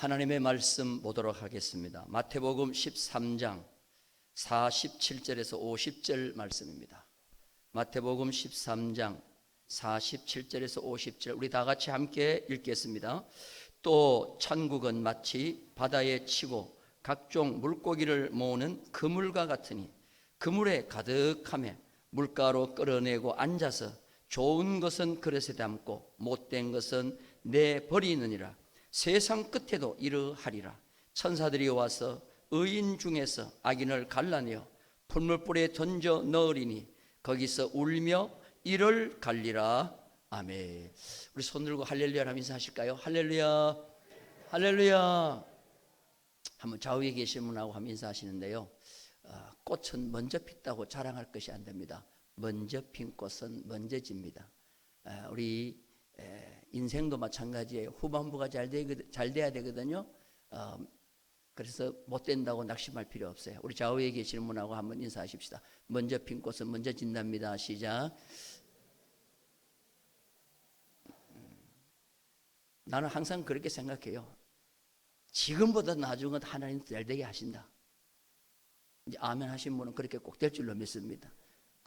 하나님의 말씀 보도록 하겠습니다. 마태복음 13장 47절에서 50절 말씀입니다. 마태복음 13장 47절에서 50절 우리 다 같이 함께 읽겠습니다. 또 천국은 마치 바다에 치고 각종 물고기를 모으는 그물과 같으니 그물에 가득하며 물가로 끌어내고 앉아서 좋은 것은 그릇에 담고 못된 것은 내버리느니라. 세상 끝에도 이러하리라. 천사들이 와서 의인 중에서 악인을 갈라내어 풀물불에 던져 넣으리니 거기서 울며 이를 갈리라. 아멘. 우리 손 들고 할렐루야라고 인사하실까요? 할렐루야, 할렐루야. 한번 좌우에 계신 분하고 한번 인사하시는데요. 꽃은 먼저 폈다고 자랑할 것이 안 됩니다. 먼저 핀 꽃은 먼저 집니다. 우리 인생도 마찬가지예요. 후반부가 잘 돼야 되거든요. 그래서 못 된다고 낙심할 필요 없어요. 우리 좌우에 계시는 분하고 한번 인사하십시다. 먼저 핀 꽃은 먼저 진답니다. 시작. 나는 항상 그렇게 생각해요. 지금보다 나중은 하나님 잘 되게 하신다. 이제 아멘 하신 분은 그렇게 꼭 될 줄로 믿습니다.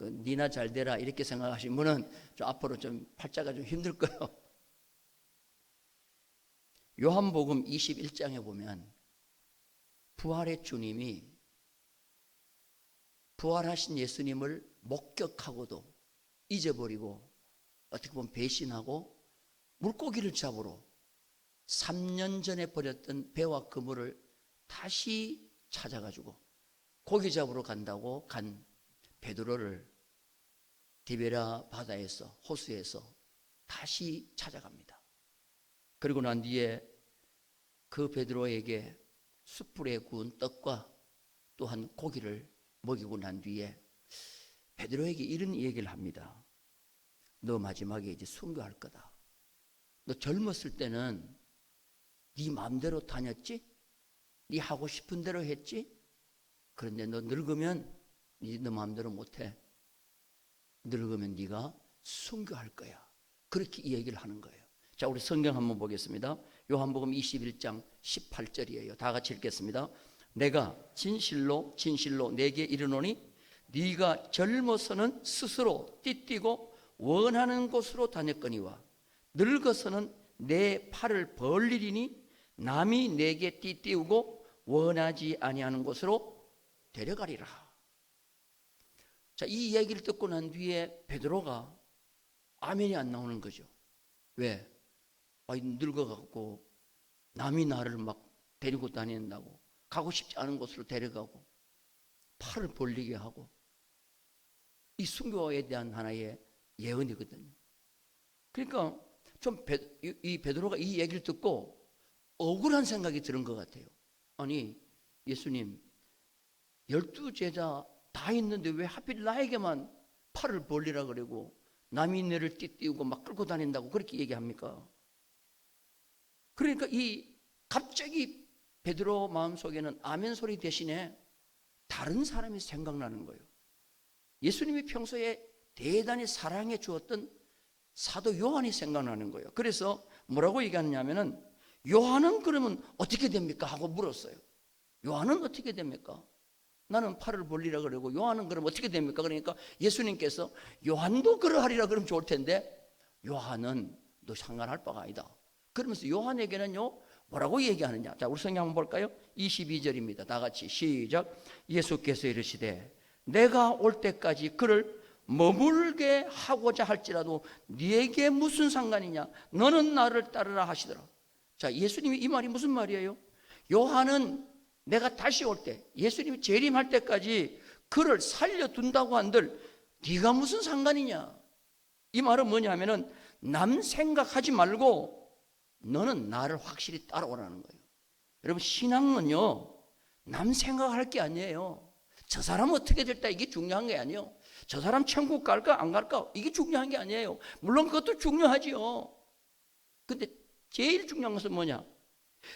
니나 잘 되라 이렇게 생각하신 분은 좀 앞으로 좀 팔자가 좀 힘들 거예요. 요한복음 21장에 보면 부활의 주님이 부활하신 예수님을 목격하고도 잊어버리고 어떻게 보면 배신하고 물고기를 잡으러 3년 전에 버렸던 배와 그물을 다시 찾아가지고 고기 잡으러 간다고 간 베드로를 디베라 바다에서 호수에서 다시 찾아갑니다. 그리고 난 뒤에 그 베드로에게 숯불에 구운 떡과 또한 고기를 먹이고 난 뒤에 베드로에게 이런 얘기를 합니다. 너 마지막에 이제 순교할 거다. 너 젊었을 때는 네 마음대로 다녔지? 네 하고 싶은 대로 했지? 그런데 너 늙으면 너 마음대로 못해. 늙으면 네가 순교할 거야. 그렇게 이 얘기를 하는 거예요. 자, 우리 성경 한번 보겠습니다. 요한복음 21장 18절이에요. 다 같이 읽겠습니다. 내가 진실로 진실로 내게 이르노니 네가 젊어서는 스스로 띠띠고 원하는 곳으로 다녔거니와 늙어서는 내 팔을 벌리리니 남이 내게 띠띠우고 원하지 아니하는 곳으로 데려가리라. 자, 이 얘기를 듣고 난 뒤에 베드로가 아멘이 안 나오는 거죠. 왜? 늙어갖고 남이 나를 막 데리고 다닌다고 가고 싶지 않은 곳으로 데려가고 팔을 벌리게 하고 이 순교에 대한 하나의 예언이거든요. 그러니까 좀 이 베드로가 이 얘기를 듣고 억울한 생각이 드는 것 같아요. 아니 예수님 12제자 다 있는데 왜 하필 나에게만 팔을 벌리라 그러고 남이 너를 띠띠우고 막 끌고 다닌다고 그렇게 얘기합니까? 그러니까 이 갑자기 베드로 마음속에는 아멘 소리 대신에 다른 사람이 생각나는 거예요. 예수님이 평소에 대단히 사랑해 주었던 사도 요한이 생각나는 거예요. 그래서 뭐라고 얘기하느냐면은 요한은 그러면 어떻게 됩니까? 하고 물었어요. 요한은 어떻게 됩니까? 나는 팔을 벌리라 그러고 요한은 그럼 어떻게 됩니까? 그러니까 예수님께서 요한도 그러하리라 그러면 좋을 텐데 요한은 너 상관할 바가 아니다. 그러면서 요한에게는요 뭐라고 얘기하느냐? 자, 우리 성경 한번 볼까요? 22절입니다. 다 같이 시작. 예수께서 이르시되 내가 올 때까지 그를 머물게 하고자 할지라도 네게 무슨 상관이냐? 너는 나를 따르라 하시더라. 자, 예수님이 이 말이 무슨 말이에요? 요한은 내가 다시 올 때 예수님이 재림할 때까지 그를 살려둔다고 한들 네가 무슨 상관이냐? 이 말은 뭐냐면은 남 생각하지 말고 너는 나를 확실히 따라오라는 거예요. 여러분 신앙은요 남 생각할 게 아니에요. 저 사람 어떻게 될까 이게 중요한 게 아니에요. 저 사람 천국 갈까 안 갈까 이게 중요한 게 아니에요. 물론 그것도 중요하지요. 근데 제일 중요한 것은 뭐냐?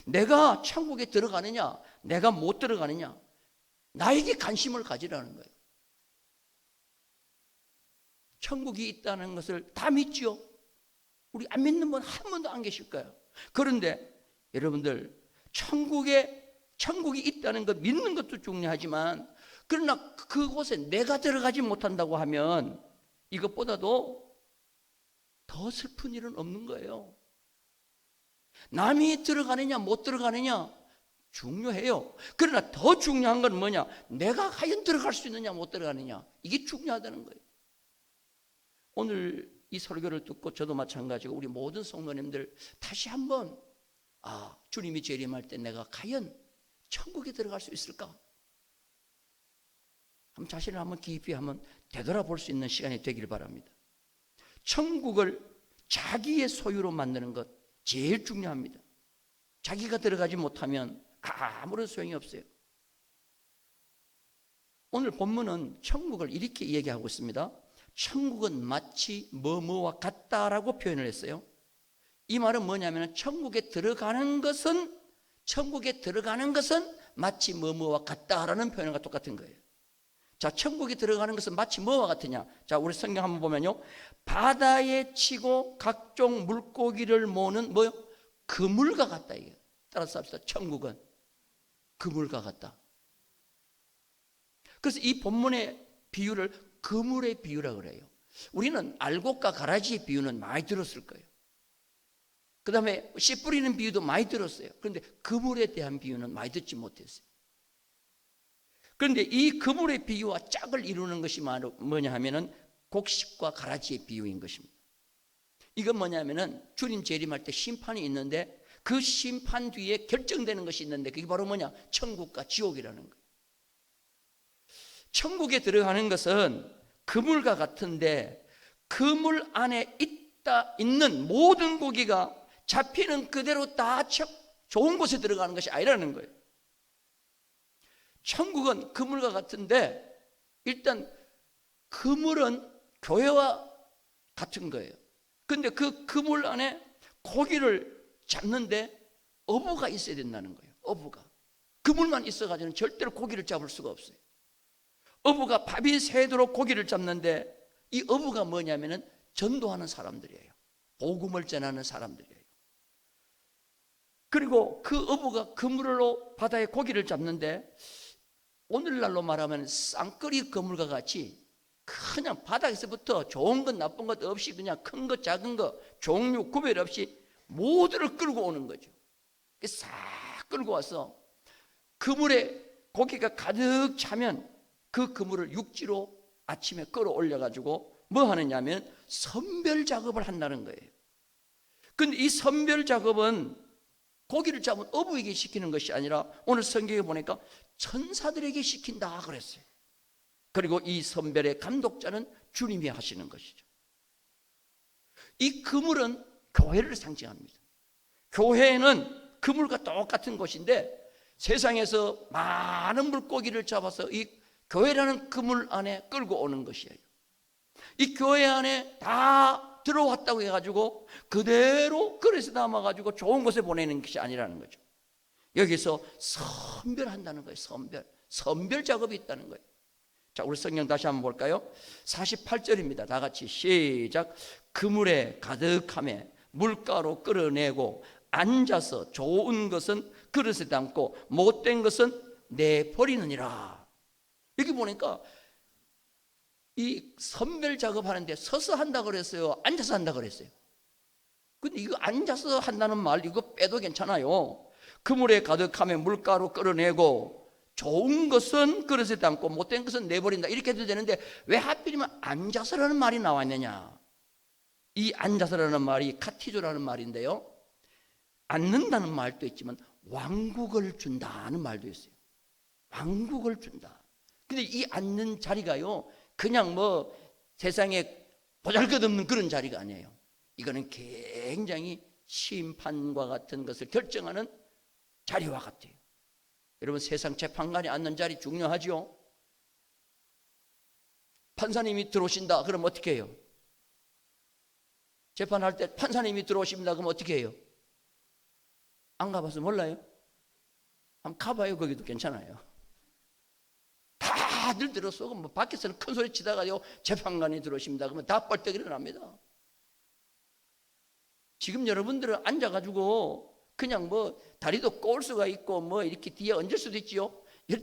내가 천국에 들어가느냐 내가 못 들어가느냐 나에게 관심을 가지라는 거예요. 천국이 있다는 것을 다 믿지요. 우리 안 믿는 분 한 분도 안 계실 거예요. 그런데 여러분들 천국이 있다는 것 믿는 것도 중요하지만, 그러나 그곳에 내가 들어가지 못한다고 하면 이것보다도 더 슬픈 일은 없는 거예요. 남이 들어가느냐 못 들어가느냐 중요해요. 그러나 더 중요한 건 뭐냐? 내가 과연 들어갈 수 있느냐 못 들어가느냐, 이게 중요하다는 거예요. 오늘 이 설교를 듣고 저도 마찬가지고 우리 모든 성도님들 다시 한번 주님이 재림할 때 내가 과연 천국에 들어갈 수 있을까? 한번 자신을 한번 깊이 한번 되돌아볼 수 있는 시간이 되길 바랍니다. 천국을 자기의 소유로 만드는 것 제일 중요합니다. 자기가 들어가지 못하면 아무런 소용이 없어요. 오늘 본문은 천국을 이렇게 얘기하고 있습니다. 천국은 마치 뭐뭐와 같다라고 표현을 했어요. 이 말은 뭐냐면 천국에 들어가는 것은 마치 뭐뭐와 같다라는 표현과 똑같은 거예요. 자, 천국에 들어가는 것은 마치 뭐와 같으냐? 자, 우리 성경 한번 보면요, 바다에 치고 각종 물고기를 모으는 뭐요? 그물과 같다. 이게 따라서 합시다. 천국은 그물과 같다. 그래서 이 본문의 비유를 그물의 비유라고 그래요. 우리는 알곡과 가라지의 비유는 많이 들었을 거예요. 그 다음에 씨 뿌리는 비유도 많이 들었어요. 그런데 그물에 대한 비유는 많이 듣지 못했어요. 그런데 이 그물의 비유와 짝을 이루는 것이 뭐냐 하면은 곡식과 가라지의 비유인 것입니다. 이건 뭐냐면은 주님 재림할 때 심판이 있는데 그 심판 뒤에 결정되는 것이 있는데 그게 바로 뭐냐? 천국과 지옥이라는 거예요. 천국에 들어가는 것은 그물과 같은데 그물 안에 있는 모든 고기가 잡히는 그대로 다 좋은 곳에 들어가는 것이 아니라는 거예요. 천국은 그물과 같은데 일단 그물은 교회와 같은 거예요. 근데 그 그물 안에 고기를 잡는데 어부가 있어야 된다는 거예요. 어부가. 그물만 있어가지고는 절대로 고기를 잡을 수가 없어요. 어부가 밥이 새도록 고기를 잡는데 이 어부가 뭐냐면은 전도하는 사람들이에요. 복음을 전하는 사람들이에요. 그리고 그 어부가 그물로 바다에 고기를 잡는데 오늘날로 말하면 쌍끌이 그물과 같이 그냥 바닥에서부터 좋은 것 나쁜 것 없이 그냥 큰 것 작은 것 종류 구별 없이 모두를 끌고 오는 거죠. 싹 끌고 와서 그물에 고기가 가득 차면 그 그물을 육지로 아침에 끌어올려 가지고 뭐 하느냐면 선별 작업을 한다는 거예요. 근데 이 선별 작업은 고기를 잡은 어부에게 시키는 것이 아니라 오늘 성경에 보니까 천사들에게 시킨다 그랬어요. 그리고 이 선별의 감독자는 주님이 하시는 것이죠. 이 그물은 교회를 상징합니다. 교회는 그물과 똑같은 곳인데 세상에서 많은 물고기를 잡아서 이 교회라는 그물 안에 끌고 오는 것이에요. 이 교회 안에 다 들어왔다고 해가지고 그대로 그릇에 담아가지고 좋은 곳에 보내는 것이 아니라는 거죠. 여기서 선별한다는 거예요. 선별 작업이 있다는 거예요. 자, 우리 성경 다시 한번 볼까요? 48절입니다. 다 같이 시작. 그물에 가득함에 물가로 끌어내고 앉아서 좋은 것은 그릇에 담고 못된 것은 내버리느니라. 여기 보니까 이 선별 작업하는데 서서 한다 그랬어요? 앉아서 한다 그랬어요? 근데 이거 앉아서 한다는 말 이거 빼도 괜찮아요. 그물에 가득함에 물가로 끌어내고 좋은 것은 그릇에 담고 못된 것은 내버린다 이렇게 해도 되는데 왜 하필이면 앉아서라는 말이 나왔느냐? 이 앉아서라는 말이 카티조라는 말인데요, 앉는다는 말도 있지만 왕국을 준다는 말도 있어요. 왕국을 준다. 근데 이 앉는 자리가요 그냥 뭐 세상에 보잘것없는 그런 자리가 아니에요. 이거는 굉장히 심판과 같은 것을 결정하는 자리와 같아요. 여러분, 세상 재판관이 앉는 자리 중요하죠. 판사님이 들어오신다 그럼 어떻게 해요? 재판할 때 판사님이 들어오십니다 그럼 어떻게 해요? 안 가봐서 몰라요? 한번 가봐요. 거기도 괜찮아요. 다들 들었어. 뭐 밖에서는 큰 소리 치다가요 재판관이 들어오십니다 그러면 다 뻘떡 일어납니다. 지금 여러분들은 앉아가지고 그냥 뭐 다리도 꼬을 수가 있고 뭐 이렇게 뒤에 얹을 수도 있지요.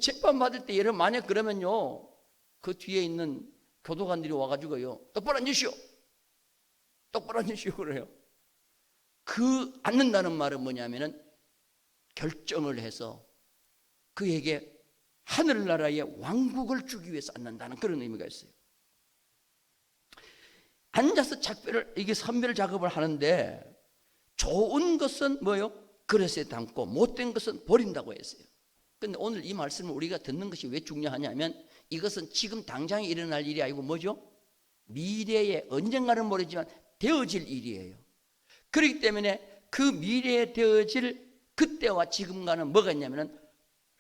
재판 받을 때 예를 만약 그러면요, 그 뒤에 있는 교도관들이 와가지고요, 똑바로 앉으시오, 똑바로 앉으시오 그래요. 그 앉는다는 말은 뭐냐면은 결정을 해서 그에게 하늘나라의 왕국을 주기 위해서 앉는다는 그런 의미가 있어요. 앉아서 작별을, 이게 선별 작업을 하는데, 좋은 것은 뭐요? 그릇에 담고 못된 것은 버린다고 했어요. 근데 오늘 이 말씀을 우리가 듣는 것이 왜 중요하냐면, 이것은 지금 당장에 일어날 일이 아니고 뭐죠? 미래에, 언젠가는 모르지만 되어질 일이에요. 그렇기 때문에 그 미래에 되어질 그때와 지금과는 뭐가 있냐면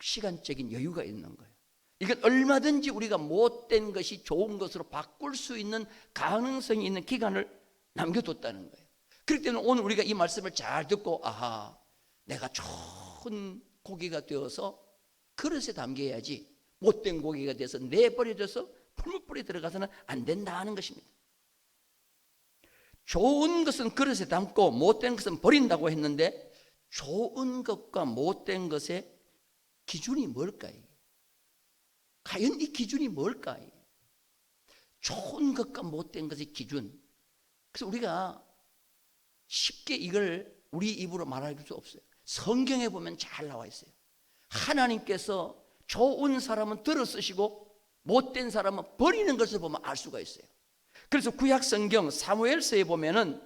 시간적인 여유가 있는 거예요. 이건 얼마든지 우리가 못된 것이 좋은 것으로 바꿀 수 있는 가능성이 있는 기간을 남겨뒀다는 거예요. 그렇기 때문에 오늘 우리가 이 말씀을 잘 듣고, 아하, 내가 좋은 고기가 되어서 그릇에 담겨야지, 못된 고기가 돼서 내버려져서 풀무불에 들어가서는 안 된다는 것입니다. 좋은 것은 그릇에 담고 못된 것은 버린다고 했는데, 좋은 것과 못된 것의 기준이 뭘까요? 과연 이 기준이 뭘까요? 좋은 것과 못된 것의 기준. 그래서 우리가 쉽게 이걸 우리 입으로 말할 수 없어요. 성경에 보면 잘 나와 있어요. 하나님께서 좋은 사람은 들어 쓰시고 못된 사람은 버리는 것을 보면 알 수가 있어요. 그래서 구약 성경 사무엘서에 보면은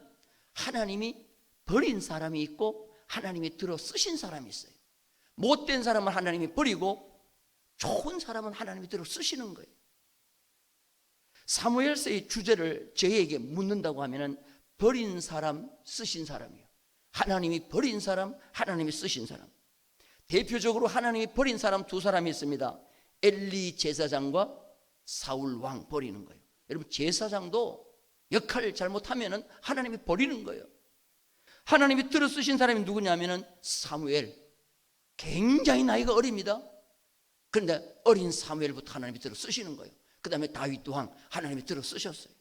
하나님이 버린 사람이 있고 하나님이 들어 쓰신 사람이 있어요. 못된 사람은 하나님이 버리고 좋은 사람은 하나님이 들어 쓰시는 거예요. 사무엘서의 주제를 저희에게 묻는다고 하면은 버린 사람, 쓰신 사람이요. 하나님이 버린 사람, 하나님이 쓰신 사람. 대표적으로 하나님이 버린 사람 두 사람이 있습니다. 엘리 제사장과 사울 왕 버리는 거예요. 여러분, 제사장도 역할을 잘못하면은 하나님이 버리는 거예요. 하나님이 들어 쓰신 사람이 누구냐면은 사무엘. 굉장히 나이가 어립니다. 그런데 어린 사무엘부터 하나님이 들어 쓰시는 거예요. 그 다음에 다윗 왕 하나님이 들어 쓰셨어요.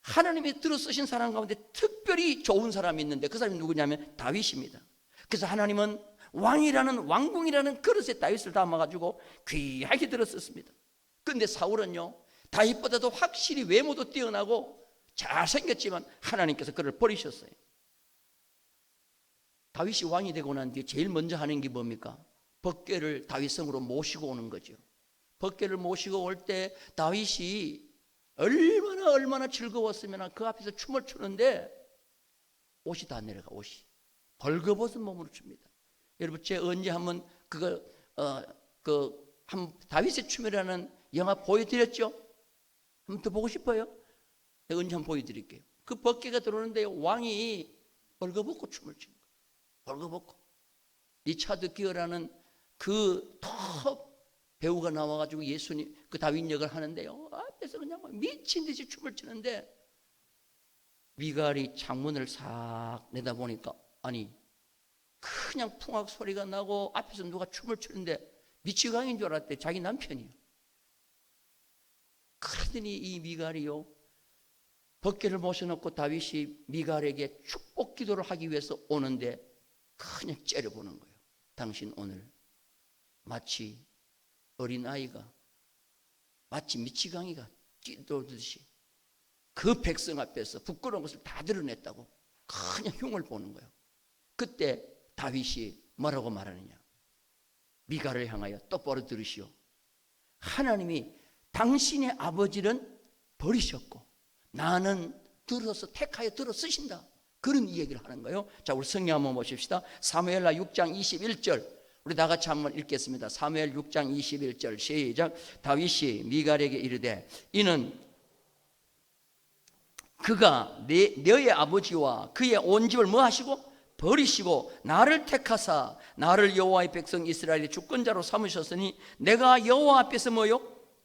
하나님이 들어 쓰신 사람 가운데 특별히 좋은 사람이 있는데 그 사람이 누구냐면 다윗입니다. 그래서 하나님은 왕이라는, 왕궁이라는 그릇에 다윗을 담아가지고 귀하게 들어 썼습니다. 그런데 사울은요, 다윗보다도 확실히 외모도 뛰어나고 잘생겼지만 하나님께서 그를 버리셨어요. 다윗이 왕이 되고 난 뒤에 제일 먼저 하는 게 뭡니까? 법궤를 다윗성으로 모시고 오는 거죠. 법궤를 모시고 올 때 다윗이 얼마나 즐거웠으면 그 앞에서 춤을 추는데 옷이 다 내려가, 옷이 벌거벗은 몸으로 춥니다. 여러분, 제가 언제 한번 다윗의 춤이라는 영화 보여드렸죠? 한번 더 보고 싶어요? 제가 언제 한번 보여드릴게요. 그 법궤가 들어오는데 왕이 벌거벗고 춤을 추는 거예요. 벌거벗고. 리차드 기어라는 그 톱 배우가 나와가지고 예수님 그 다윗 역을 하는데요, 앞에서 그냥 미친 듯이 춤을 추는데 미갈이 창문을 싹 내다보니까 아니 그냥 풍악 소리가 나고 앞에서 누가 춤을 추는데 미치광인 줄 알았대. 자기 남편이요. 그러더니 이 미갈이요, 법궤를 모셔놓고 다윗이 미갈에게 축복 기도를 하기 위해서 오는데 그냥 째려보는 거예요. 당신 오늘 마치 어린아이가, 마치 미치광이가 뛰돌듯이 그 백성 앞에서 부끄러운 것을 다 드러냈다고 그냥 흉을 보는 거예요. 그때 다윗이 뭐라고 말하느냐? 미갈을 향하여 똑바로 들으시오. 하나님이 당신의 아버지는 버리셨고 나는 들어서 택하여 들어 쓰신다. 그런 이야기를 하는 거예요. 자, 우리 성경 한번 보십시다. 사무엘하 6장 21절 우리 다 같이 한번 읽겠습니다. 사무엘 6장 21절 시작. 다윗이 미갈에게 이르되 이는 그가 너의 아버지와 그의 온 집을 뭐 하시고 버리시고 나를 택하사 나를 여호와의 백성 이스라엘의 주권자로 삼으셨으니 내가 여호와 앞에서 뭐요?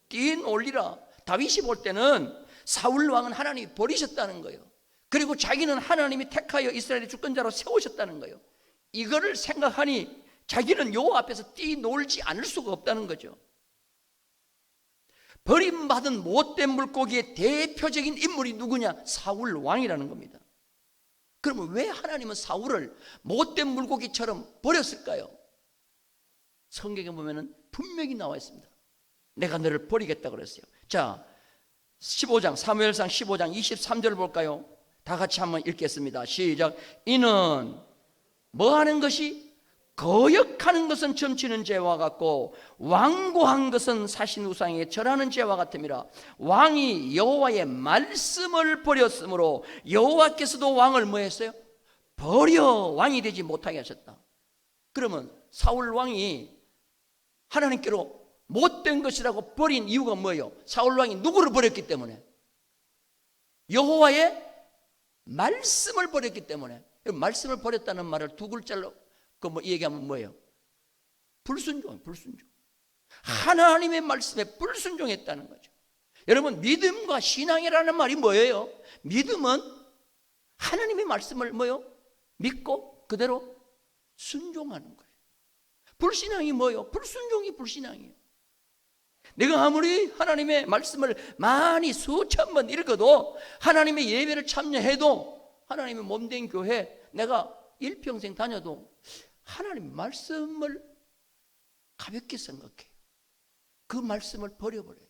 뛰놀리라. 다윗이 볼 때는 사울 왕은 하나님이 버리셨다는 거예요. 그리고 자기는 하나님이 택하여 이스라엘의 주권자로 세우셨다는 거예요. 이거를 생각하니 자기는 여호와 앞에서 뛰놀지 않을 수가 없다는 거죠. 버림받은 못된 물고기의 대표적인 인물이 누구냐? 사울 왕이라는 겁니다. 그러면 왜 하나님은 사울을 못된 물고기처럼 버렸을까요? 성경에 보면은 분명히 나와 있습니다. 내가 너를 버리겠다 그랬어요. 자, 15장 사무엘상 15장 23절 볼까요? 다 같이 한번 읽겠습니다. 시작. 이는 뭐하는 것이? 거역하는 것은 점치는 죄와 같고 완고한 것은 사신 우상에 절하는 죄와 같음이라. 왕이 여호와의 말씀을 버렸으므로 여호와께서도 왕을 뭐 했어요? 버려 왕이 되지 못하게 하셨다. 그러면 사울 왕이 하나님께로 못된 것이라고 버린 이유가 뭐예요? 사울 왕이 누구를 버렸기 때문에? 여호와의 말씀을 버렸기 때문에. 말씀을 버렸다는 말을 두 글자로 얘기하면 뭐예요? 불순종, 불순종. 하나님의 말씀에 불순종했다는 거죠. 여러분, 믿음과 신앙이라는 말이 뭐예요? 믿음은 하나님의 말씀을 뭐예요? 믿고 그대로 순종하는 거예요. 불신앙이 뭐예요? 불순종이 불신앙이에요. 내가 아무리 하나님의 말씀을 많이 수천 번 읽어도, 하나님의 예배를 참여해도, 하나님의 몸된 교회 내가 일평생 다녀도 하나님 말씀을 가볍게 생각해요. 그 말씀을 버려버려요.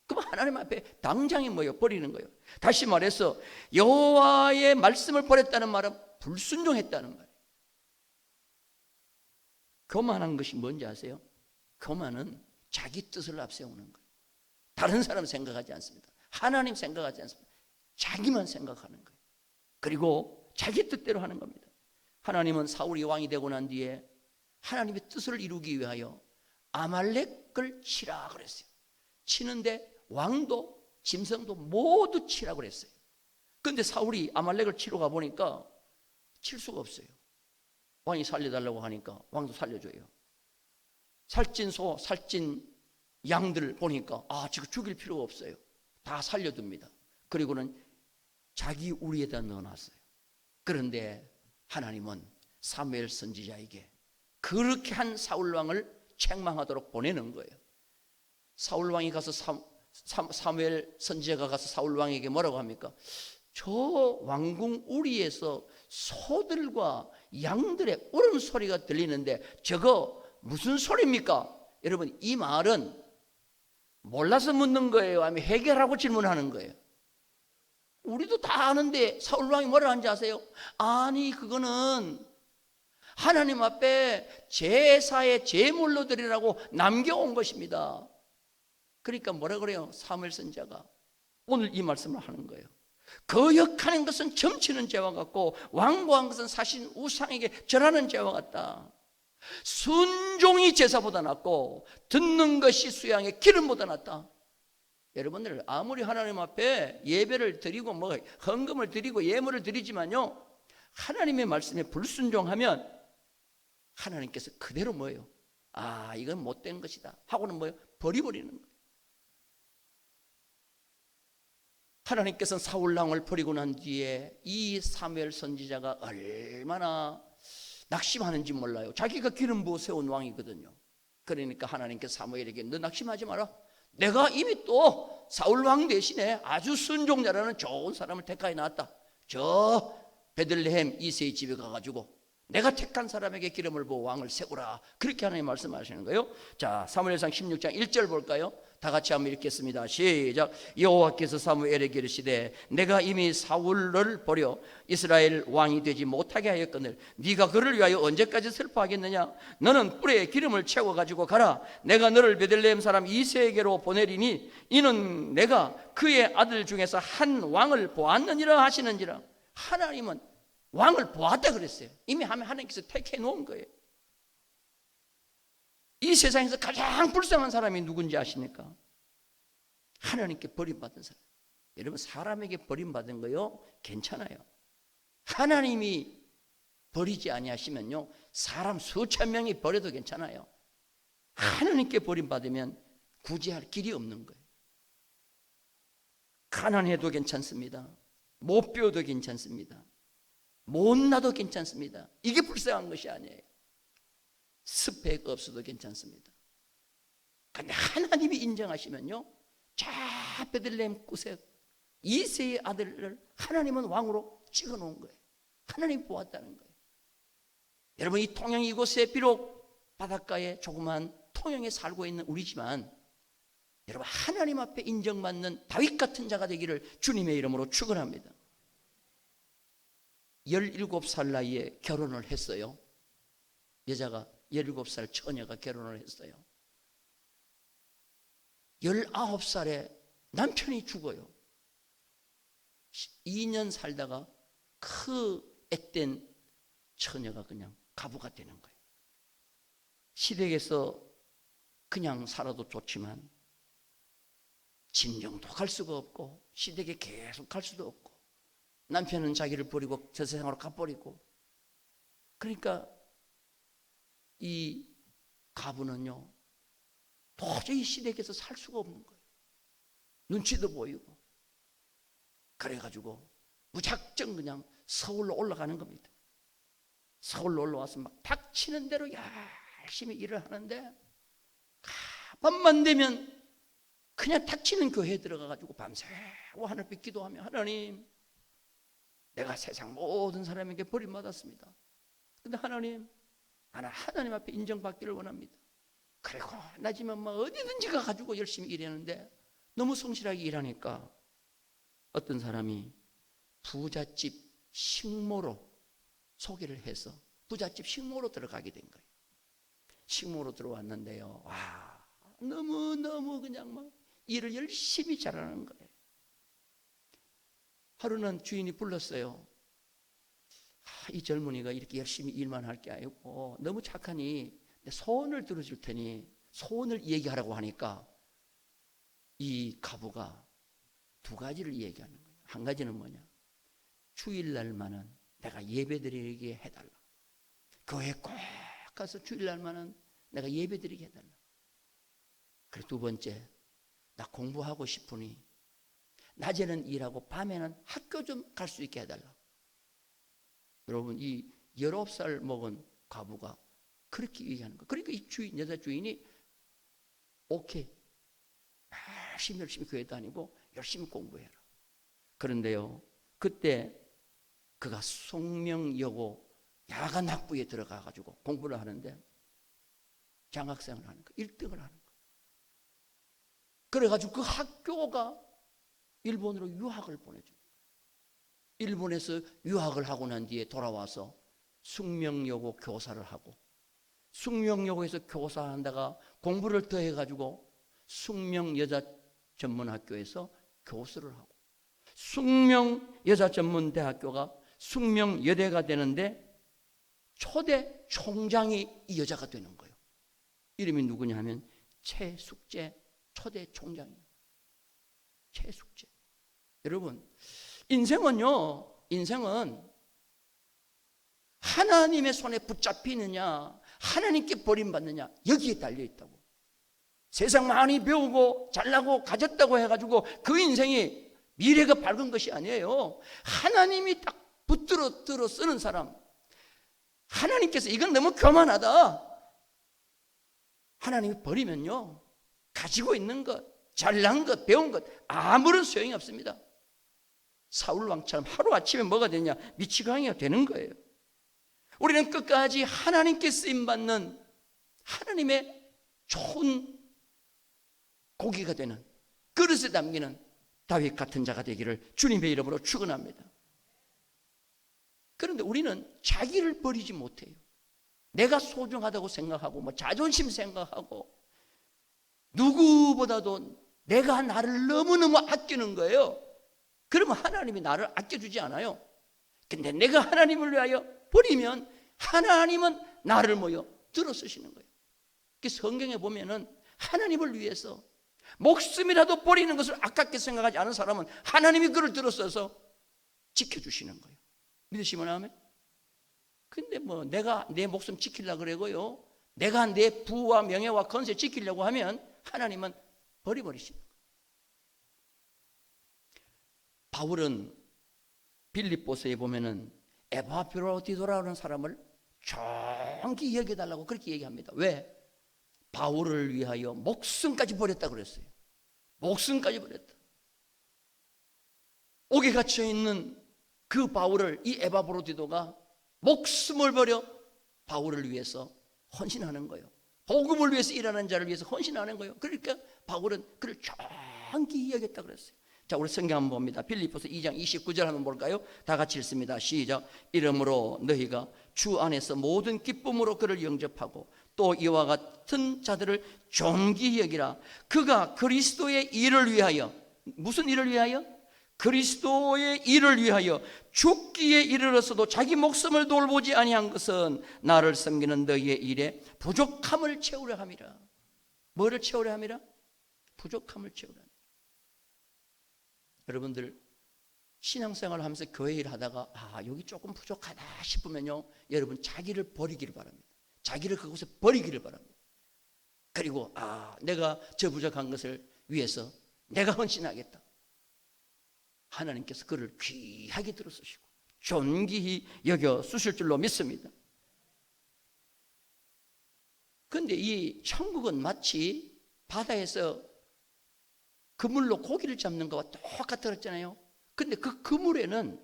그럼 하나님 앞에 당장이 뭐예요? 버리는 거예요. 다시 말해서 여호와의 말씀을 버렸다는 말은 불순종했다는 말이에요. 교만한 것이 뭔지 아세요? 교만은 자기 뜻을 앞세우는 거예요. 다른 사람 생각하지 않습니다. 하나님 생각하지 않습니다. 자기만 생각하는 거예요. 그리고 자기 뜻대로 하는 겁니다. 하나님은 사울이 왕이 되고 난 뒤에 하나님의 뜻을 이루기 위하여 아말렉을 치라 그랬어요. 치는데 왕도 짐승도 모두 치라 그랬어요. 그런데 사울이 아말렉을 치러 가보니까 칠 수가 없어요. 왕이 살려달라고 하니까 왕도 살려줘요. 살찐 소, 살찐 양들 보니까 지금 죽일 필요가 없어요. 다 살려둡니다. 그리고는 자기 우리에다 넣어놨어요. 그런데 하나님은 사무엘 선지자에게 그렇게 한 사울왕을 책망하도록 보내는 거예요. 사울왕이 가서 사무엘 선지자가 가서 사울왕에게 뭐라고 합니까? 저 왕궁 우리에서 소들과 양들의 울음소리가 들리는데 저거 무슨 소리입니까? 여러분, 이 말은 몰라서 묻는 거예요? 아니면 해결하고 질문하는 거예요? 우리도 다 아는데 사울왕이 뭐라 하는지 아세요? 아니, 그거는 하나님 앞에 제사의 제물로 드리라고 남겨온 것입니다. 그러니까 뭐라 그래요? 사무엘 선지자가 오늘 이 말씀을 하는 거예요. 거역하는 것은 점치는 죄와 같고 완고한 것은 사신 우상에게 절하는 죄와 같다. 순종이 제사보다 낫고 듣는 것이 수양의 기름보다 낫다. 여러분들, 아무리 하나님 앞에 예배를 드리고 헌금을 드리고 예물을 드리지만요, 하나님의 말씀에 불순종하면 하나님께서 그대로 뭐예요? 이건 못된 것이다 하고는 뭐예요? 버려버리는 거예요. 하나님께서는 사울왕을 버리고 난 뒤에 이 사무엘 선지자가 얼마나 낙심하는지 몰라요. 자기가 기름 부어 세운 왕이거든요. 그러니까 하나님께서 사무엘에게 너 낙심하지 마라. 내가 이미 또 사울왕 대신에 아주 순종자라는 좋은 사람을 택하여 놨다. 저 베들레헴 이새의 집에 가가지고 내가 택한 사람에게 기름을 부어 왕을 세우라. 그렇게 하나님 말씀하시는 거예요. 자, 사무엘상 16장 1절 볼까요? 다 같이 한번 읽겠습니다. 시작. 여호와께서 사무엘에게 이르시되 내가 이미 사울을 버려 이스라엘 왕이 되지 못하게 하였거늘 네가 그를 위하여 언제까지 슬퍼하겠느냐? 너는 뿔에 기름을 채워 가지고 가라. 내가 너를 베들레헴 사람 이새에게로 보내리니 이는 내가 그의 아들 중에서 한 왕을 보았느니라 하시는지라. 하나님은 왕을 보았다 그랬어요. 이미 하나님께서 택해 놓은 거예요. 이 세상에서 가장 불쌍한 사람이 누군지 아십니까? 하나님께 버림받은 사람. 여러분, 사람에게 버림받은 거요 괜찮아요. 하나님이 버리지 아니하시면요 사람 수천 명이 버려도 괜찮아요. 하나님께 버림받으면 구제할 길이 없는 거예요. 가난해도 괜찮습니다. 못 배워도 괜찮습니다. 못나도 괜찮습니다. 이게 불쌍한 것이 아니에요. 스펙 없어도 괜찮습니다. 그런데 하나님이 인정하시면요 자 베들레헴 곳에 이새의 아들을 하나님은 왕으로 찍어놓은 거예요. 하나님 보았다는 거예요. 여러분, 이 통영 이곳에 비록 바닷가에 조그만 통영에 살고 있는 우리지만 여러분, 하나님 앞에 인정받는 다윗 같은 자가 되기를 주님의 이름으로 축원합니다. 17살 나이에 결혼을 했어요. 여자가 17살 처녀가 결혼을 했어요. 19살에 남편이 죽어요. 2년 살다가 그 앳된 처녀가 그냥 가부가 되는 거예요. 시댁에서 그냥 살아도 좋지만 진정도 갈 수가 없고 시댁에 계속 갈 수도 없고 남편은 자기를 버리고 저 세상으로 가버리고, 그러니까 이 가부는요 도저히 시댁에서 살 수가 없는 거예요. 눈치도 보이고. 그래가지고 무작정 그냥 서울로 올라가는 겁니다. 서울로 올라와서 막 닥치는 대로 열심히 일을 하는데 밤만 되면 그냥 닥치는 교회에 들어가가지고 밤새고 하늘빛 기도하며, 하나님, 내가 세상 모든 사람에게 버림받았습니다. 근데 하나님, 나는 하나님 앞에 인정받기를 원합니다. 그리고 나지만 뭐 어디든지 가가지고 열심히 일했는데 너무 성실하게 일하니까 어떤 사람이 부잣집 식모로 소개를 해서 부잣집 식모로 들어가게 된 거예요. 식모로 들어왔는데요, 와, 너무너무 그냥 막 일을 열심히 잘하는 거예요. 하루는 주인이 불렀어요. 이 젊은이가 이렇게 열심히 일만 할 게 아니고 너무 착하니 내 소원을 들어줄 테니 소원을 얘기하라고 하니까 이 가부가 두 가지를 얘기하는 거예요. 한 가지는 뭐냐, 주일날만은 내가 예배드리게 해달라. 교회 꼭 가서 주일날만은 내가 예배드리게 해달라. 그리고 두 번째, 나 공부하고 싶으니 낮에는 일하고 밤에는 학교 좀 갈 수 있게 해달라. 여러분, 이 19살 먹은 과부가 그렇게 얘기하는 거예요. 그러니까 이 주인, 여자 주인이 오케이, 열심히 교회 다니고 열심히 공부해라. 그런데요, 그때 그가 송명여고 야간 학부에 들어가가지고 공부를 하는데 장학생을 하는 거예요. 1등을 하는 거예요. 그래가지고 그 학교가 일본으로 유학을 보내줍니다. 일본에서 유학을 하고 난 뒤에 돌아와서 숙명여고 교사를 하고, 숙명여고에서 교사한다가 공부를 더 해가지고 숙명여자전문학교에서 교수를 하고, 숙명여자전문대학교가 숙명여대가 되는데 초대 총장이 이 여자가 되는 거예요. 이름이 누구냐 하면 최숙재 초대 총장이에요. 최숙재. 여러분, 인생은 하나님의 손에 붙잡히느냐 하나님께 버림받느냐 여기에 달려있다고. 세상 많이 배우고 잘나고 가졌다고 해가지고 그 인생이 미래가 밝은 것이 아니에요. 하나님이 딱 붙들어 쓰는 사람, 하나님께서 이건 너무 교만하다, 하나님이 버리면요 가지고 있는 것, 잘난 것, 배운 것 아무런 소용이 없습니다. 사울왕처럼 하루아침에 뭐가 되냐, 미치광이가 되는 거예요. 우리는 끝까지 하나님께 쓰임받는 하나님의 좋은 고기가 되는, 그릇에 담기는 다윗 같은 자가 되기를 주님의 이름으로 축원합니다. 그런데 우리는 자기를 버리지 못해요. 내가 소중하다고 생각하고 뭐 자존심 생각하고 누구보다도 내가 나를 너무너무 아끼는 거예요. 그러면 하나님이 나를 아껴주지 않아요. 근데 내가 하나님을 위하여 버리면 하나님은 나를 들어 쓰시는 거예요. 성경에 보면은 하나님을 위해서 목숨이라도 버리는 것을 아깝게 생각하지 않은 사람은 하나님이 그를 들어 써서 지켜주시는 거예요. 믿으시면 아멘. 근데 내가 내 목숨 지키려고 그러고요, 내가 내 부와 명예와 건세 지키려고 하면 하나님은 버리시는 거예요. 바울은 빌립보서에 보면은 에바프로디도라는 사람을 정기 여겨달라고 그렇게 얘기합니다. 왜? 바울을 위하여 목숨까지 버렸다 그랬어요. 목숨까지 버렸다. 옥에 갇혀 있는 그 바울을 이 에바브로디도가 목숨을 버려 바울을 위해서 헌신하는 거예요. 복음을 위해서 일하는 자를 위해서 헌신하는 거예요. 그러니까 바울은 그를 존귀히 여겼다 그랬어요. 자, 우리 성경 한번 봅니다. 빌립보서 2장 29절 한번 볼까요? 다 같이 읽습니다. 시작. 이러므로 너희가 주 안에서 모든 기쁨으로 그를 영접하고 또 이와 같은 자들을 존귀히 여기라. 그가 그리스도의 일을 위하여, 무슨 일을 위하여? 그리스도의 일을 위하여 죽기에 이르러서도 자기 목숨을 돌보지 아니한 것은 나를 섬기는 너희의 일에 부족함을 채우려 함이라. 뭐를 채우려 함이라? 부족함을 채우려 함이라. 여러분들 신앙생활을 하면서 교회 일 하다가 여기 조금 부족하다 싶으면요, 여러분 자기를 버리기를 바랍니다. 자기를 그곳에 버리기를 바랍니다. 그리고 내가 저 부족한 것을 위해서 내가 헌신하겠다. 하나님께서 그를 귀하게 들어쓰시고 존귀히 여겨 쓰실 줄로 믿습니다. 그런데 이 천국은 마치 바다에서 그물로 고기를 잡는 것과 똑같다 그랬잖아요. 근데 그 그물에는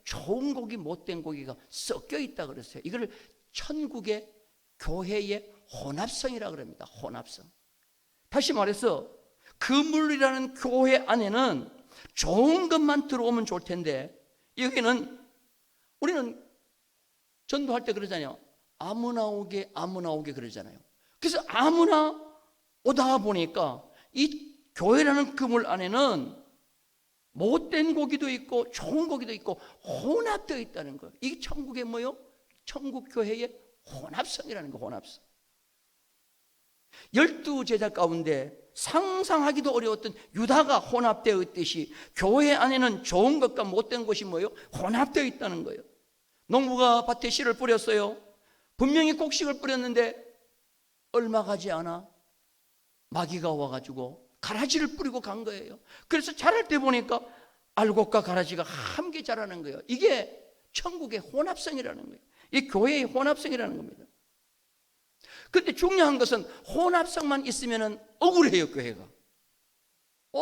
좋은 고기, 못된 고기가 섞여 있다 그랬어요. 이걸 천국의 교회의 혼합성이라 그럽니다. 혼합성. 다시 말해서 그물이라는 교회 안에는 좋은 것만 들어오면 좋을 텐데, 여기는 우리는 전도할 때 그러잖아요. 아무나 오게 그러잖아요. 그래서 아무나 오다 보니까 이 교회라는 그물 안에는 못된 고기도 있고 좋은 고기도 있고 혼합되어 있다는 거예요. 이게 천국의 뭐요? 천국 교회의 혼합성이라는 거, 혼합성. 12제자 가운데 상상하기도 어려웠던 유다가 혼합되어 있듯이 교회 안에는 좋은 것과 못된 것이 뭐예요? 혼합되어 있다는 거예요. 농부가 밭에 씨를 뿌렸어요. 분명히 곡식을 뿌렸는데 얼마 가지 않아 마귀가 와가지고 가라지를 뿌리고 간 거예요. 그래서 자랄 때 보니까 알곡과 가라지가 함께 자라는 거예요. 이게 천국의 혼합성이라는 거예요. 이 교회의 혼합성이라는 겁니다. 그런데 중요한 것은 혼합성만 있으면 억울해요, 교회가.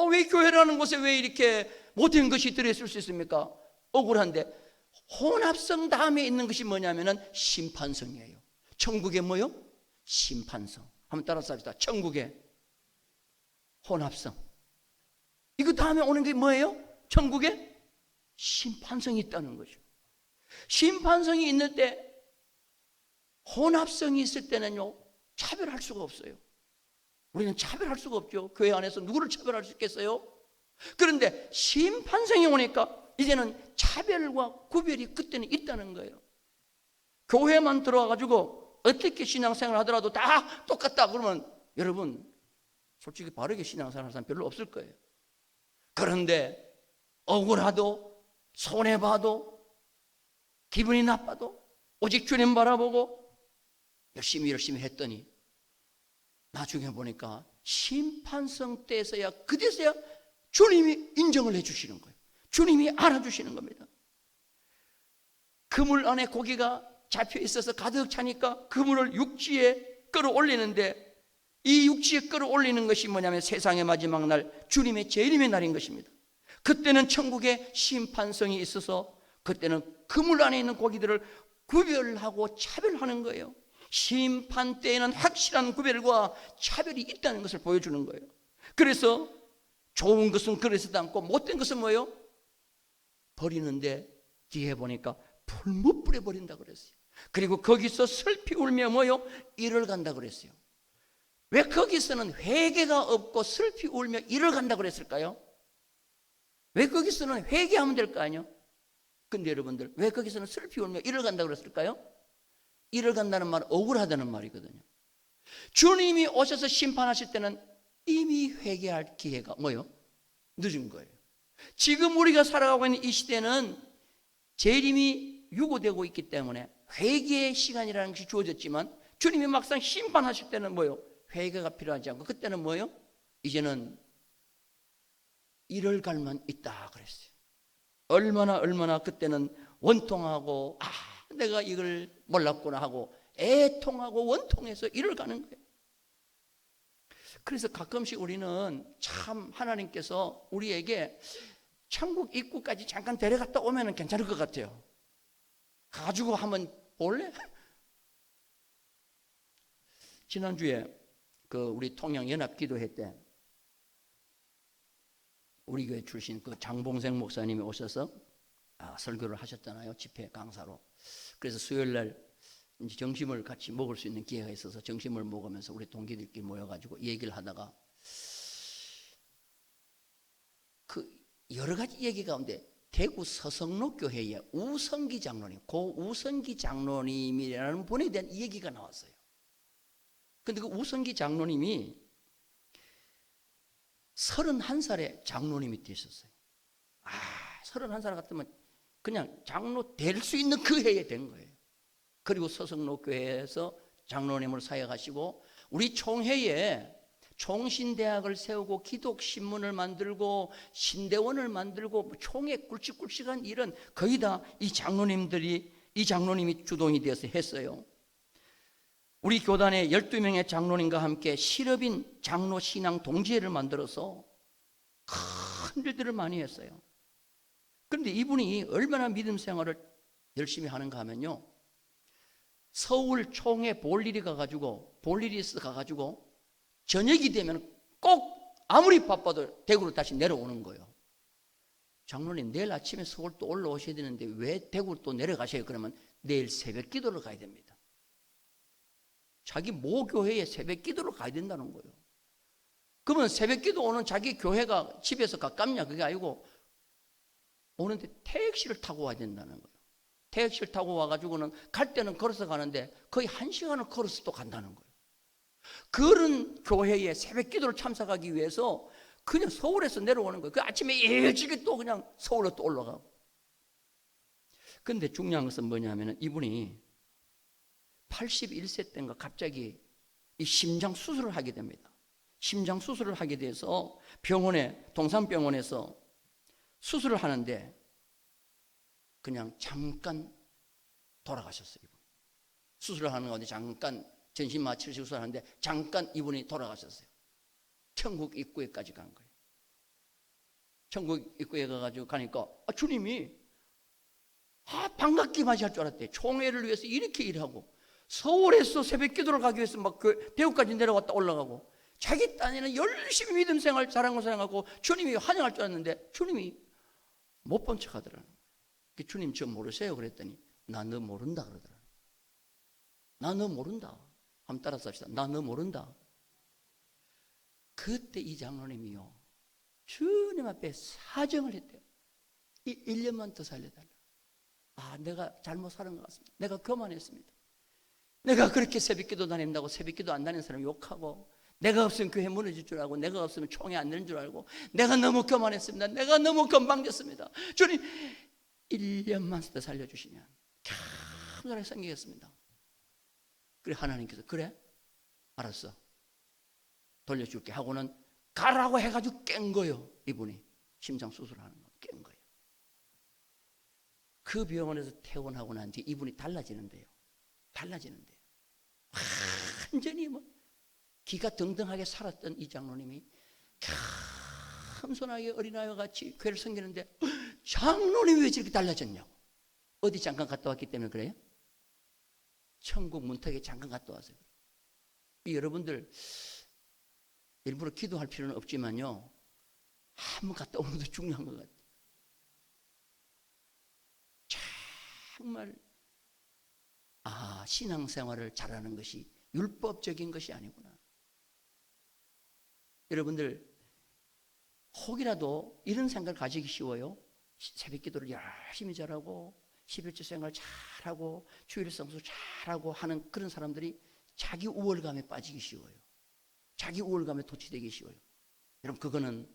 왜 교회라는 곳에 왜 이렇게 못된 것이 들어있을 수 있습니까? 억울한데, 혼합성 다음에 있는 것이 뭐냐면은 심판성이에요. 천국의 뭐요? 심판성. 한번 따라서 합시다. 천국의 혼합성. 이거 다음에 오는 게 뭐예요? 천국에 심판성이 있다는 거죠. 심판성이 있는 때, 혼합성이 있을 때는요, 차별할 수가 없어요. 우리는 차별할 수가 없죠. 교회 안에서 누구를 차별할 수 있겠어요? 그런데 심판성이 오니까 이제는 차별과 구별이 그때는 있다는 거예요. 교회만 들어와가지고 어떻게 신앙생활 하더라도 다 똑같다 그러면 여러분 솔직히 바르게 신앙생활 하는 사람 별로 없을 거예요. 그런데 억울하도 손해봐도 기분이 나빠도 오직 주님 바라보고 열심히 했더니 나중에 보니까 심판성 때에서야 그때서야 주님이 인정을 해주시는 거예요. 주님이 알아주시는 겁니다. 그물 안에 고기가 잡혀 있어서 가득 차니까 그물을 육지에 끌어올리는데 이 육지에 끌어올리는 것이 뭐냐면 세상의 마지막 날 주님의 재림의 날인 것입니다. 그때는 천국의 심판성이 있어서 그때는 그물 안에 있는 고기들을 구별하고 차별하는 거예요. 심판 때에는 확실한 구별과 차별이 있다는 것을 보여주는 거예요. 그래서 좋은 것은 그래서도 않고 못된 것은 뭐예요? 버리는데 뒤에 보니까 풀무 뿌려버린다 그랬어요. 그리고 거기서 슬피 울며 뭐요? 이를 간다 그랬어요. 왜 거기서는 회개가 없고 슬피 울며 이를 간다 그랬을까요? 왜 거기서는 회개하면 될 거 아니에요? 근데 여러분들 왜 거기서는 슬피 울며 이를 간다 그랬을까요? 이를 간다는 말은 억울하다는 말이거든요. 주님이 오셔서 심판하실 때는 이미 회개할 기회가 뭐요? 늦은 거예요. 지금 우리가 살아가고 있는 이 시대는 재림이 유고되고 있기 때문에 회개의 시간이라는 것이 주어졌지만 주님이 막상 심판하실 때는 뭐요? 회개가 필요하지 않고 그때는 뭐요? 이제는 이를 갈만 있다 그랬어요. 얼마나 그때는 원통하고 내가 이걸 몰랐구나 하고 애통하고 원통해서 이를 가는 거예요. 그래서 가끔씩 우리는 참 하나님께서 우리에게 천국 입구까지 잠깐 데려갔다 오면 괜찮을 것 같아요. 가지고 한번 볼래? 지난주에 우리 통영연합기도회 때 우리 교회 출신 장봉생 목사님이 오셔서 설교를 하셨잖아요. 집회 강사로. 그래서 수요일 날 이제 점심을 같이 먹을 수 있는 기회가 있어서 점심을 먹으면서 우리 동기들끼리 모여가지고 얘기를 하다가 여러 가지 얘기 가운데 대구 서성로 교회의 우성기 장로님, 고 우성기 장로님이라는 분에 대한 얘기가 나왔어요. 근데 그 우성기 장로님이 31살에 장로님이 되셨어요. 31살 같으면 그냥 장로 될 수 있는 그 해에 된 거예요. 그리고 서성로 교회에서 장로님을 사역하시고 우리 총회에 총신대학을 세우고 기독신문을 만들고 신대원을 만들고 총회 굵직굵직한 일은 거의 다 이 장로님이 주동이 되어서 했어요. 우리 교단의 12명의 장로님과 함께 실업인 장로 신앙 동지회를 만들어서 큰 일들을 많이 했어요. 그런데 이분이 얼마나 믿음 생활을 열심히 하는가 하면요, 서울 총회 볼일이 있어 가가지고 저녁이 되면 꼭 아무리 바빠도 대구로 다시 내려오는 거예요. 장로님, 내일 아침에 서울 또 올라오셔야 되는데 왜 대구로 또 내려가셔요? 그러면 내일 새벽 기도를 가야 됩니다. 자기 모교회에 새벽 기도를 가야 된다는 거예요. 그러면 새벽 기도 오는 자기 교회가 집에서 가깝냐? 그게 아니고 오는데 택시를 타고 와야 된다는 거예요. 택시를 타고 와가지고는 갈 때는 걸어서 가는데 거의 1시간을 걸어서 또 간다는 거예요. 그런 교회에 새벽 기도를 참석하기 위해서 그냥 서울에서 내려오는 거예요. 그 아침에 일찍이 또 그냥 서울로 또 올라가고. 근데 중요한 것은 뭐냐면 이분이 81세 때인가 갑자기 이 심장 수술을 하게 됩니다. 심장 수술을 하게 돼서 동산병원에서 수술을 하는데 그냥 잠깐 돌아가셨어요. 수술을 하는 가운데 잠깐 전신마취를 수술하는데 잠깐 이분이 돌아가셨어요. 천국 입구에까지 간 거예요. 천국 입구에 가가지고 가니까 주님이 반갑게 맞이할 줄 알았대요. 총회를 위해서 이렇게 일하고 서울에서 새벽 기도를 가기 위해서 막 대구까지 내려갔다 올라가고 자기 딴에는 열심히 믿음 생활 잘한 생각하고 주님이 환영할 줄 알았는데 주님이 못 본 척 하더라고요. 주님 저 모르세요? 그랬더니 나 너 모른다 그러더라고요. 나 너 모른다. 한번 따라서 합시다. 나 너 모른다. 그때 이 장로님이요, 주님 앞에 사정을 했대요. 1년만 더 살려달라. 내가 잘못 살은 것 같습니다. 내가 교만했습니다. 내가 그렇게 새벽기도 다닌다고 새벽기도 안 다니는 사람 욕하고, 내가 없으면 교회 무너질 줄 알고, 내가 없으면 총회 안 되는 줄 알고, 내가 너무 교만했습니다. 내가 너무 건방졌습니다. 주님 1년만 더 살려주시면 감사하게 생기겠습니다. 그래 하나님께서 그래 알았어 돌려줄게 하고는 가라고 해가지고 깬 거예요. 이분이 심장 수술하는 거 깬 거예요. 그 병원에서 퇴원하고 난 뒤에 이분이 달라지는데요. 완전히 기가 등등하게 살았던 이 장로님이 겸손하게 어린아이와 같이 교회를 섬기는데 장로님이 왜 저렇게 달라졌냐고. 어디 잠깐 갔다 왔기 때문에 그래요? 천국 문턱에 잠깐 갔다 와서 그래요. 여러분들 일부러 기도할 필요는 없지만요, 한번 갔다 오는 것도 중요한 것 같아요. 정말 신앙생활을 잘하는 것이 율법적인 것이 아니구나. 여러분들 혹이라도 이런 생각을 가지기 쉬워요. 새벽 기도를 열심히 잘하고 11조 생활 잘하고 주일 성수 잘하고 하는 그런 사람들이 자기 우월감에 빠지기 쉬워요. 자기 우월감에 도취되기 쉬워요. 여러분 그거는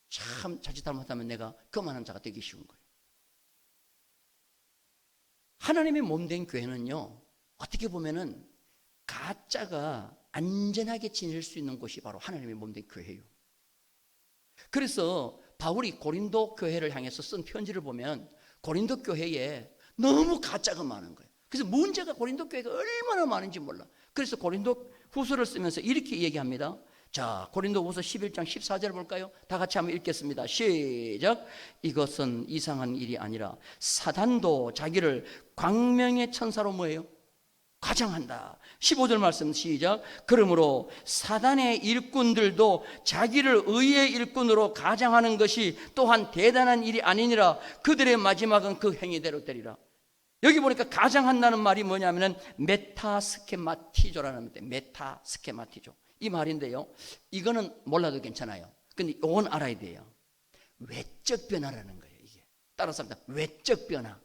참 자칫 잘못하면 내가 그만한 자가 되기 쉬운 거예요. 하나님의 몸된 교회는요, 어떻게 보면은 가짜가 안전하게 지낼 수 있는 곳이 바로 하나님의 몸된 교회예요. 그래서 바울이 고린도 교회를 향해서 쓴 편지를 보면 고린도 교회에 너무 가짜가 많은 거예요. 그래서 문제가 고린도 교회가 얼마나 많은지 몰라. 그래서 고린도 후서를 쓰면서 이렇게 얘기합니다. 자, 고린도후서 11장 14절 볼까요? 다 같이 한번 읽겠습니다. 시작. 이것은 이상한 일이 아니라 사단도 자기를 광명의 천사로 뭐예요? 가장한다. 15절 말씀 시작. 그러므로 사단의 일꾼들도 자기를 의의 일꾼으로 가장하는 것이 또한 대단한 일이 아니니라. 그들의 마지막은 그 행위대로 되리라. 여기 보니까 가장한다는 말이 뭐냐면은 메타스케마티조라는 말인데, 메타스케마티조 이 말인데요, 이거는 몰라도 괜찮아요. 근데 이건 알아야 돼요. 외적 변화라는 거예요. 이게 따라서 합니다. 외적 변화.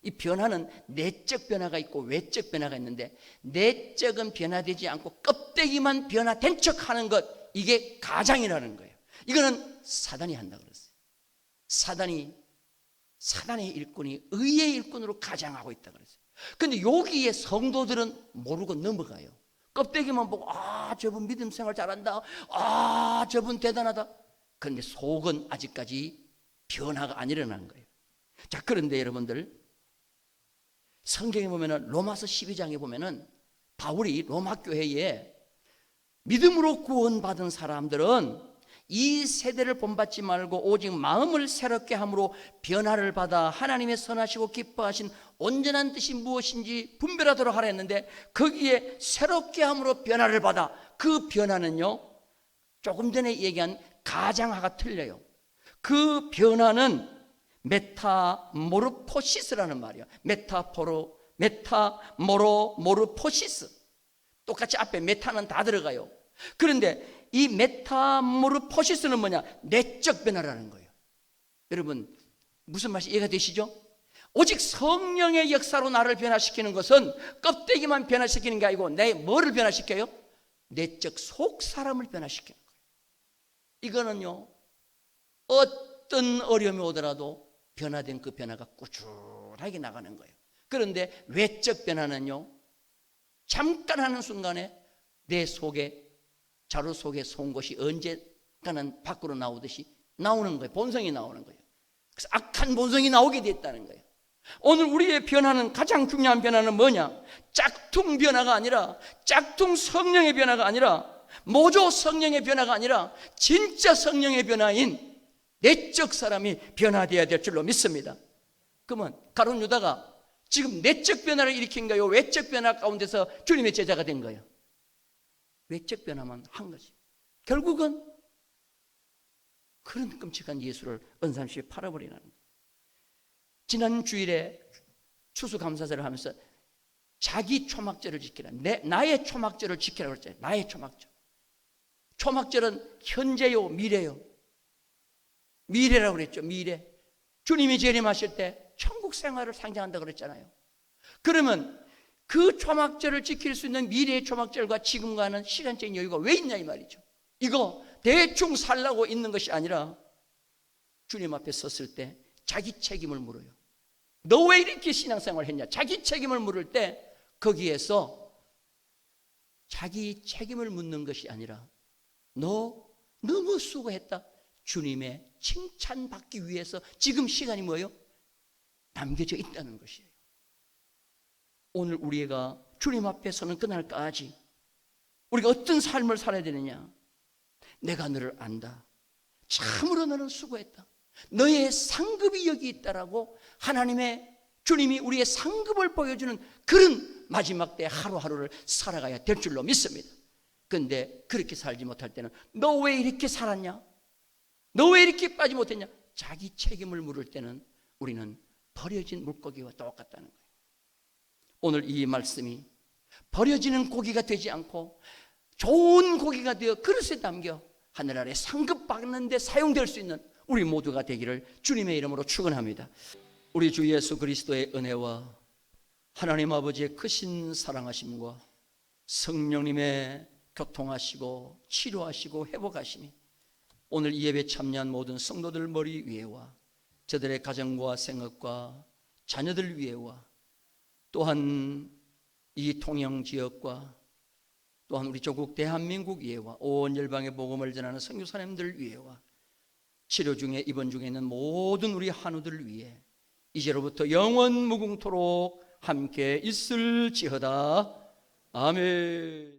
이 변화는 내적 변화가 있고 외적 변화가 있는데, 내적은 변화되지 않고 껍데기만 변화된 척하는 것, 이게 가장이라는 거예요. 이거는 사단이 한다고 그랬어요. 사단의 일꾼이 의의 일꾼으로 가장하고 있다고 그랬어요. 근데 여기에 성도들은 모르고 넘어가요. 껍데기만 보고 저분 믿음 생활 잘한다, 저분 대단하다. 그런데 속은 아직까지 변화가 안 일어난 거예요. 자, 그런데 여러분들, 성경에 보면은 로마서 12장에 보면은 바울이 로마 교회에 믿음으로 구원받은 사람들은 이 세대를 본받지 말고 오직 마음을 새롭게 함으로 변화를 받아 하나님의 선하시고 기뻐하신 온전한 뜻이 무엇인지 분별하도록 하라 했는데, 거기에 새롭게 함으로 변화를 받아, 그 변화는요, 조금 전에 얘기한 가장하가 틀려요. 그 변화는 메타모르포시스라는 말이에요. 메타모르포시스. 똑같이 앞에 메타는 다 들어가요. 그런데 이 메타모르포시스는 뭐냐? 내적 변화라는 거예요. 여러분, 무슨 말인지 이해가 되시죠? 오직 성령의 역사로 나를 변화시키는 것은 껍데기만 변화시키는 게 아니고 내 뭐를 변화시켜요? 내적 속 사람을 변화시키는 거예요. 이거는요, 어떤 어려움이 오더라도 변화된 그 변화가 꾸준하게 나가는 거예요. 그런데 외적 변화는요, 잠깐 하는 순간에 내 속에, 자루 속에 쏜 것이 언젠가는 밖으로 나오듯이 나오는 거예요. 본성이 나오는 거예요. 그래서 악한 본성이 나오게 됐다는 거예요. 오늘 우리의 변화는, 가장 중요한 변화는 뭐냐? 짝퉁 변화가 아니라, 짝퉁 성령의 변화가 아니라, 모조 성령의 변화가 아니라 진짜 성령의 변화인 내적 사람이 변화되어야 될 줄로 믿습니다. 그러면 가룟 유다가 지금 내적 변화를 일으킨가요? 외적 변화 가운데서 주님의 제자가 된 거예요? 외적 변화만 한 거지. 결국은 그런 끔찍한 예수를 은삼시에 팔아버리는 거예요. 지난 주일에 추수감사절을 하면서 자기 초막절을 지키라, 나의 초막절을 지키라고 그랬잖아요. 나의 초막절. 초막절은 현재요, 미래요. 미래라고 그랬죠. 미래. 주님이 재림하실 때 천국 생활을 상징한다고 그랬잖아요. 그러면 그 초막절을 지킬 수 있는 미래의 초막절과 지금과는 시간적인 여유가 왜 있냐 이 말이죠. 이거 대충 살라고 있는 것이 아니라 주님 앞에 섰을 때 자기 책임을 물어요. 너 왜 이렇게 신앙생활 했냐? 자기 책임을 물을 때 거기에서 자기 책임을 묻는 것이 아니라 너 너무 수고했다, 주님의 칭찬받기 위해서 지금 시간이 뭐예요? 남겨져 있다는 것이에요. 오늘 우리가 주님 앞에 서는 그날까지 우리가 어떤 삶을 살아야 되느냐? 내가 너를 안다. 참으로 너는 수고했다. 너의 상급이 여기 있다라고 하나님의, 주님이 우리의 상급을 보여주는 그런 마지막 때 하루하루를 살아가야 될 줄로 믿습니다. 그런데 그렇게 살지 못할 때는 너 왜 이렇게 살았냐? 너 왜 이렇게 빠지 못했냐? 자기 책임을 물을 때는 우리는 버려진 물고기와 똑같다는 거예요. 오늘 이 말씀이 버려지는 고기가 되지 않고 좋은 고기가 되어 그릇에 담겨 하늘 아래 상급받는 데 사용될 수 있는 우리 모두가 되기를 주님의 이름으로 축원합니다. 우리 주 예수 그리스도의 은혜와 하나님 아버지의 크신 사랑하심과 성령님의 교통하시고 치료하시고 회복하심이 오늘 이 예배 참여한 모든 성도들 머리 위에와 저들의 가정과 생업과 자녀들 위에와 또한 이 통영 지역과 또한 우리 조국 대한민국 위에와 온 열방의 복음을 전하는 선교사님들 위에와 치료 중에 입원 중에 있는 모든 우리 한우들 위해 이제로부터 영원 무궁토록 함께 있을지어다. 아멘.